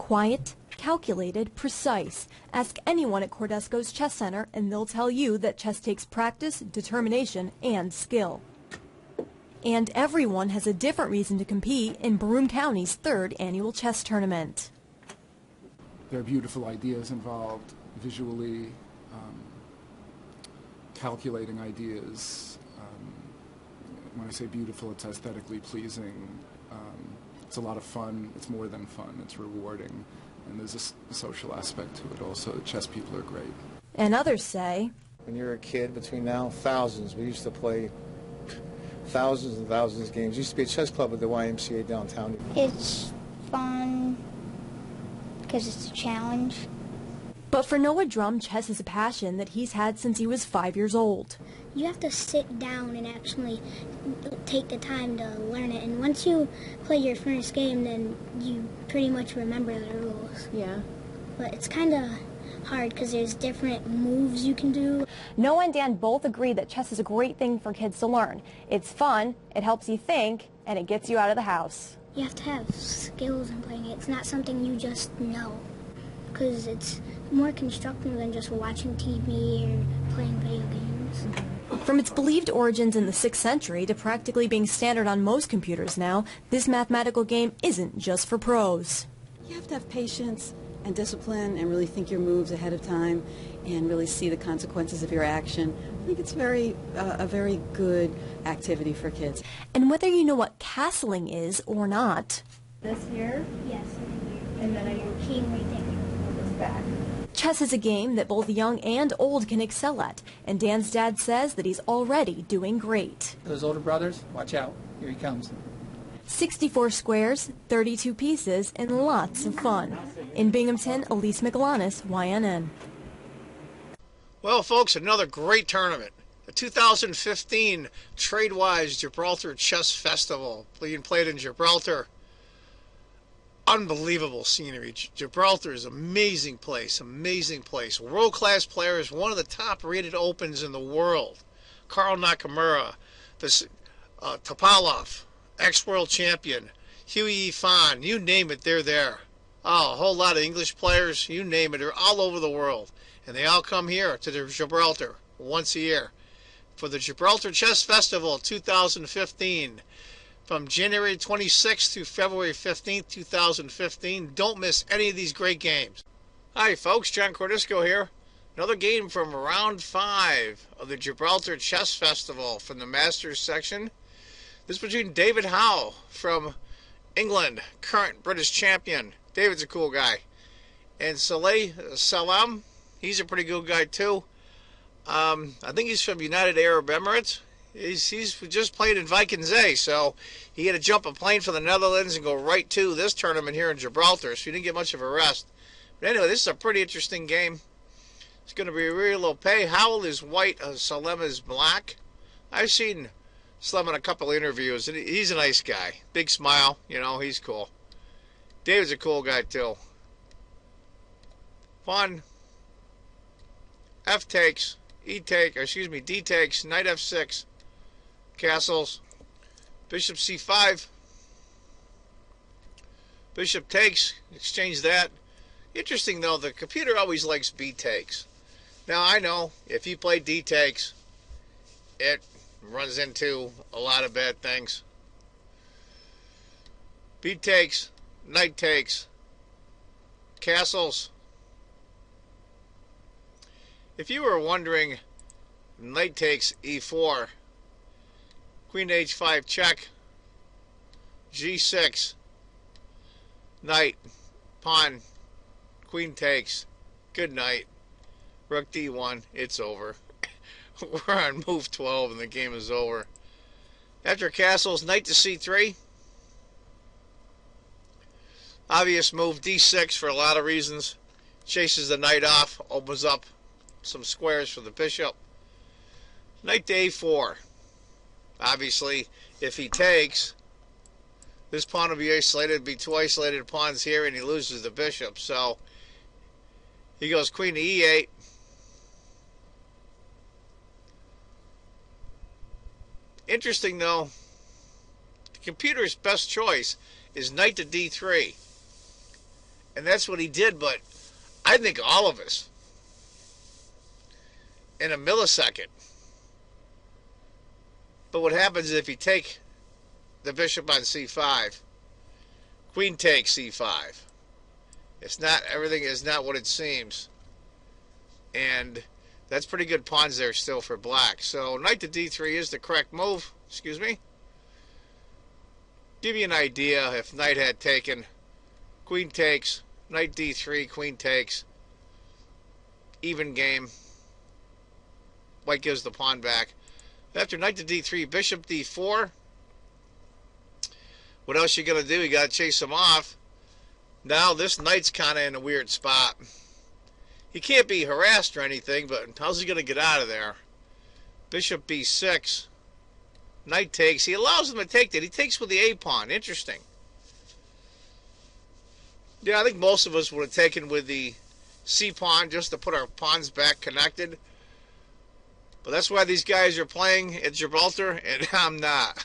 Quiet, calculated, precise. Ask anyone at Cordisco's Chess Center and they'll tell you that chess takes practice, determination, and skill. And everyone has a different reason to compete in Broome County's 3rd annual chess tournament. There are beautiful ideas involved, visually, calculating ideas. When I say beautiful, it's aesthetically pleasing. It's a lot of fun. It's more than fun. It's rewarding. And there's a social aspect to it also. The chess people are great. And others say, when you're a kid, between now, thousands. We used to play thousands and thousands of games. There used to be a chess club at the YMCA downtown. It's fun because it's a challenge. But for Noah Drum, chess is a passion that he's had since he was 5 years old. You have to sit down and actually take the time to learn it. And once you play your first game, then you pretty much remember the rules. Yeah. But it's kind of hard because there's different moves you can do. Noah and Dan both agree that chess is a great thing for kids to learn. It's fun, it helps you think, and it gets you out of the house. You have to have skills in playing it. It's not something you just know, because it's more constructive than just watching TV or playing video games. From its believed origins in the 6th century to practically being standard on most computers now, this mathematical game isn't just for pros. You have to have patience and discipline and really think your moves ahead of time and really see the consequences of your action. I think it's a very good activity for kids. And whether you know what castling is or not, this here? Yes. And then are you King right there. this back? chess is a game that both young and old can excel at, and Dan's dad says that he's already doing great. Those older brothers, watch out. Here he comes. 64 squares, 32 pieces, and lots of fun. In Binghamton, Elise McGlonis, YNN. Well, folks, another great tournament. The 2015 Tradewise Gibraltar Chess Festival being played in Gibraltar. Unbelievable scenery. Gibraltar is an amazing place, amazing place. World-class players, one of the top-rated opens in the world. Karl Nakamura, Topalov, ex-world champion, Huey Fan, you name it, they're there. Oh, a whole lot of English players, you name it, they're all over the world. And they all come here to Gibraltar once a year for the Gibraltar Chess Festival 2015. From January 26th to February 15th, 2015. Don't miss any of these great games. Hi folks, John Cordisco here. Another game from round 5 of the Gibraltar Chess Festival from the Masters section. This is between David Howell from England, current British champion. David's a cool guy. And Salem, he's a pretty good guy too. I think he's from United Arab Emirates. He's just played in Vikings A, so he had to jump a plane for the Netherlands and go right to this tournament here in Gibraltar, so he didn't get much of a rest. But anyway, this is a pretty interesting game. It's going to be a real low pay. Howell is white, Salem is black. I've seen Salem in a couple of interviews, and he's a nice guy. Big smile, you know, he's cool. David's a cool guy, too. Fun. F takes, D takes, knight F6. Castles, bishop c5, bishop takes, exchange that. Interesting though, the computer always likes b takes. Now I know if you play d takes, it runs into a lot of bad things. B takes, knight takes, castles. If you were wondering, knight takes e4, queen h5 check, g6, knight, pawn, queen takes, good night, rook d1, it's over. We're on move 12 and the game is over. After castles, knight to c3. Obvious move d6 for a lot of reasons. Chases the knight off, opens up some squares for the bishop. Knight to a4. Obviously, if he takes, this pawn will be isolated, be two isolated pawns here, and he loses the bishop. So he goes queen to e8. Interesting though, the computer's best choice is knight to d3. And that's what he did, but I think all of us, in a millisecond. But what happens is if you take the bishop on c5, queen takes c5. It's not, everything is not what it seems. And that's pretty good pawns there still for black. So knight to d3 is the correct move. Excuse me. Give you an idea, if knight had taken, queen takes, knight d3, queen takes, even game. White gives the pawn back. After knight to d3, bishop d4. What else you gonna do? You gotta chase him off. Now this knight's kind of in a weird spot. He can't be harassed or anything, but how's he gonna get out of there? Bishop b6. Knight takes. He allows him to take that. He takes with the a pawn. Interesting. Yeah, I think most of us would have taken with the c pawn just to put our pawns back connected. But that's why these guys are playing at Gibraltar, and I'm not.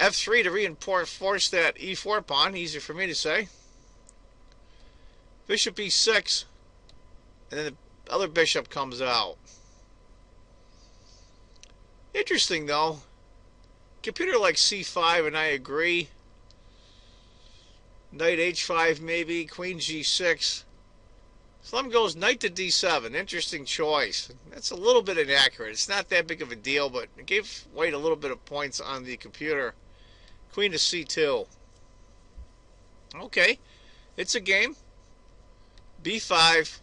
F3 to reinforce that e4 pawn. Easy for me to say. Bishop e6. And then the other bishop comes out. Interesting, though. Computer likes c5, and I agree. Knight h5 maybe. Queen g6. Slum goes knight to d7. Interesting choice. That's a little bit inaccurate. It's not that big of a deal, but it gave White a little bit of points on the computer. Queen to c2. Okay. It's a game. b5.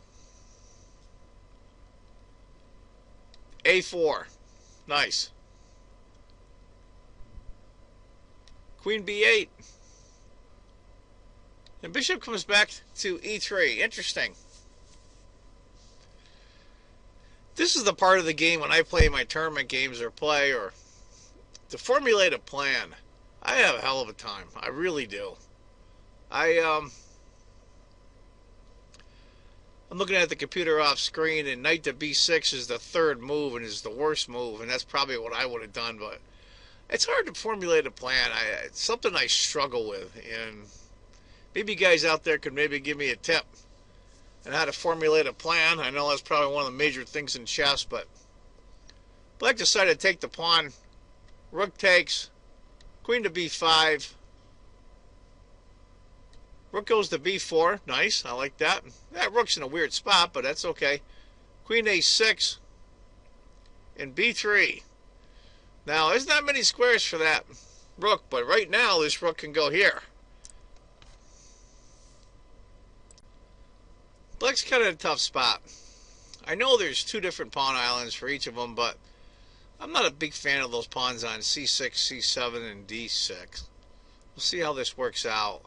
a4. Nice. Queen b8. And bishop comes back to e3. Interesting. This is the part of the game when I play my tournament games or to formulate a plan. I have a hell of a time. I really do. I'm looking at the computer off screen, and knight to b6 is the third move and is the worst move, and that's probably what I would have done, but it's hard to formulate a plan. It's something I struggle with, and maybe you guys out there could maybe give me a tip on how to formulate a plan. I know that's probably one of the major things in chess, but black decided to take the pawn. Rook takes. Queen to b5. Rook goes to b4. Nice. I like that. That rook's in a weird spot, but that's okay. Queen a6. And b3. Now, there's not many squares for that rook, but right now this rook can go here. Black's kind of a tough spot. I know there's two different pawn islands for each of them, but I'm not a big fan of those pawns on c6, c7, and d6. We'll see how this works out.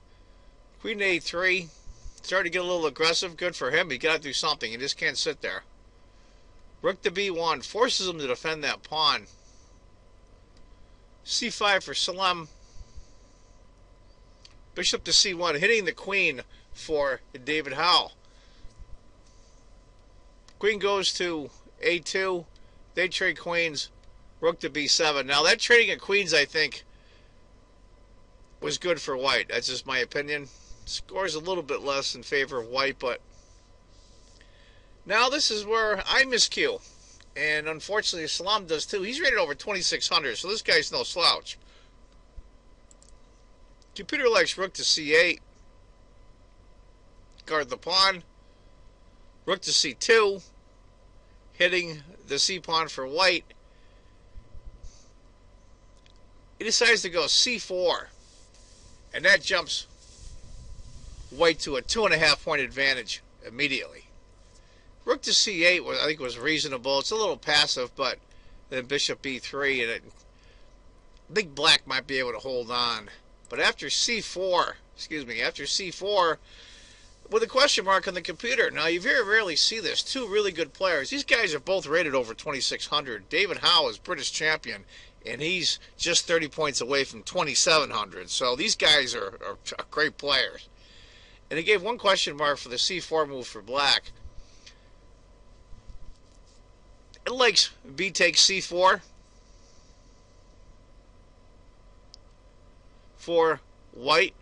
Queen to a3. Starting to get a little aggressive. Good for him. He got to do something. He just can't sit there. Rook to b1. Forces him to defend that pawn. c5 for Salem. Bishop to c1. Hitting the queen for David Howell. Queen goes to a2. They trade queens. Rook to b7. Now that trading of queens, I think, was good for White. That's just my opinion. Scores a little bit less in favor of White, but now this is where I miscue. And unfortunately, Salam does too. He's rated over 2,600, so this guy's no slouch. Computer likes rook to c8. Guard the pawn. Rook to c2. Hitting the c pawn for White. He decides to go c4. And that jumps White to a 2.5 point advantage immediately. Rook to c8 I think was reasonable. It's a little passive, but then bishop b3, and I think black might be able to hold on. But after c4, after c4, with a question mark on the computer. Now, you very rarely see this. Two really good players. These guys are both rated over 2,600. David Howell is British champion, and he's just 30 points away from 2,700. So these guys are great players. And he gave one question mark for the c4 move for black. It likes b takes c4 for White.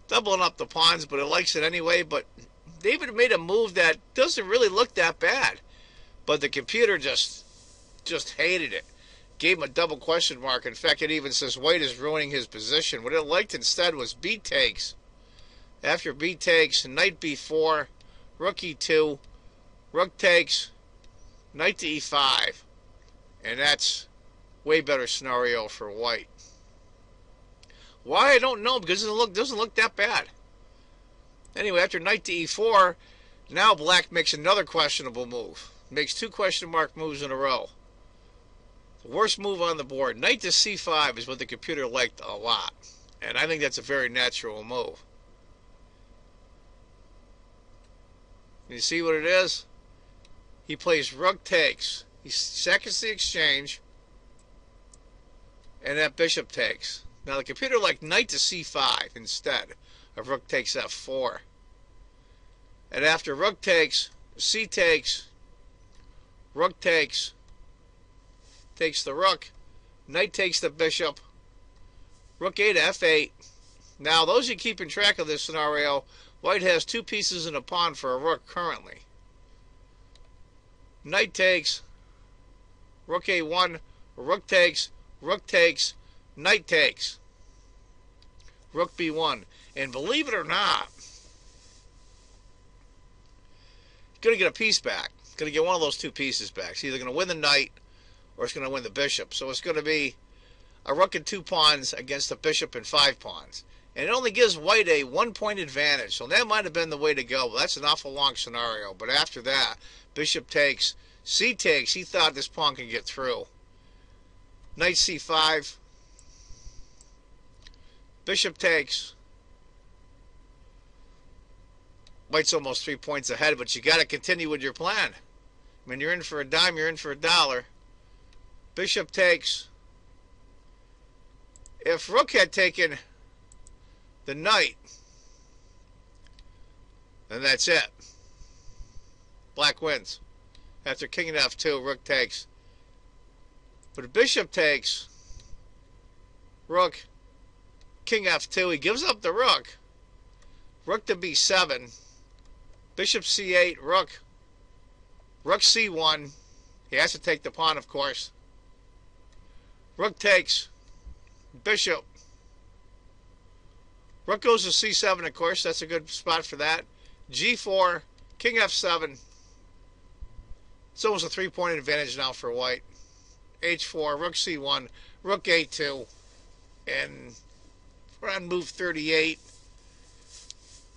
doubling up the pawns, but it likes it anyway. But David made a move that doesn't really look that bad, but the computer just hated it. Gave him a double question mark. In fact, it even says white is ruining his position. What it liked instead was b takes. After b takes, knight b4, rook e2, rook takes, knight to e5. And that's way better scenario for white. Why, I don't know, because it doesn't look that bad. Anyway, after knight to e4, now black makes another questionable move. Makes 2 question mark moves in a row. The worst move on the board. Knight to c5 is what the computer liked a lot. And I think that's a very natural move. You see what it is? He plays rook takes. He seconds the exchange. And that bishop takes. Now the computer liked knight to c5 instead of rook takes f4. And after rook takes, c takes, rook takes the rook, knight takes the bishop, rook a to f8. Now those you keeping track of this scenario, white has 2 pieces and a pawn for a rook currently. Knight takes, rook a1, rook takes, knight takes, rook b1. And believe it or not, going to get a piece back. Going to get one of those 2 pieces back. It's either going to win the knight or it's going to win the bishop. So it's going to be a rook and 2 pawns against a bishop and 5 pawns. And it only gives white a 1-point advantage. So that might have been the way to go. Well, that's an awful long scenario. But after that, bishop takes, c takes. He thought this pawn could get through. Knight c5. Bishop takes. White's almost 3 points ahead, but you got to continue with your plan. When you're in for a dime, you're in for a dollar. Bishop takes. If rook had taken the knight, then that's it. Black wins. After king and f2, rook takes. But if bishop takes, rook, king f2, he gives up the rook. Rook to b7. Bishop c8, rook c1. He has to take the pawn, of course. Rook takes, bishop. Rook goes to c7, of course. That's a good spot for that. g4, king f7. It's almost a 3-point advantage now for white. h4, rook c1, rook a2. And we're on move 38.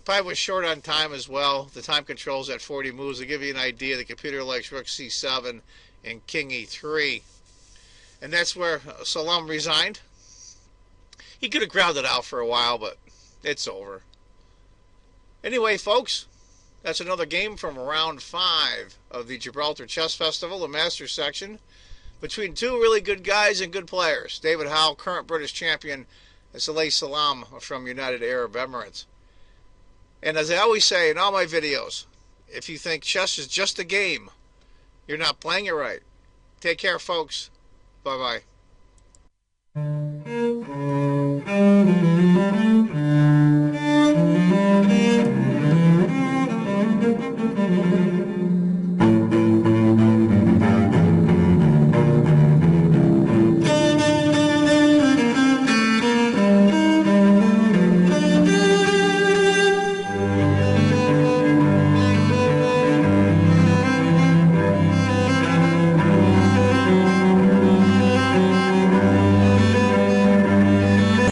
Probably was short on time as well. The time control's at 40 moves. To give you an idea, the computer likes rook c7 and king e3. And that's where Salem resigned. He could have grounded out for a while, but it's over. Anyway, folks, that's another game from round 5 of the Gibraltar Chess Festival, the Masters section, between 2 really good guys and good players. David Howell, current British champion, and Saleh Salam from United Arab Emirates. And as I always say in all my videos, if you think chess is just a game, you're not playing it right. Take care, folks. Bye-bye.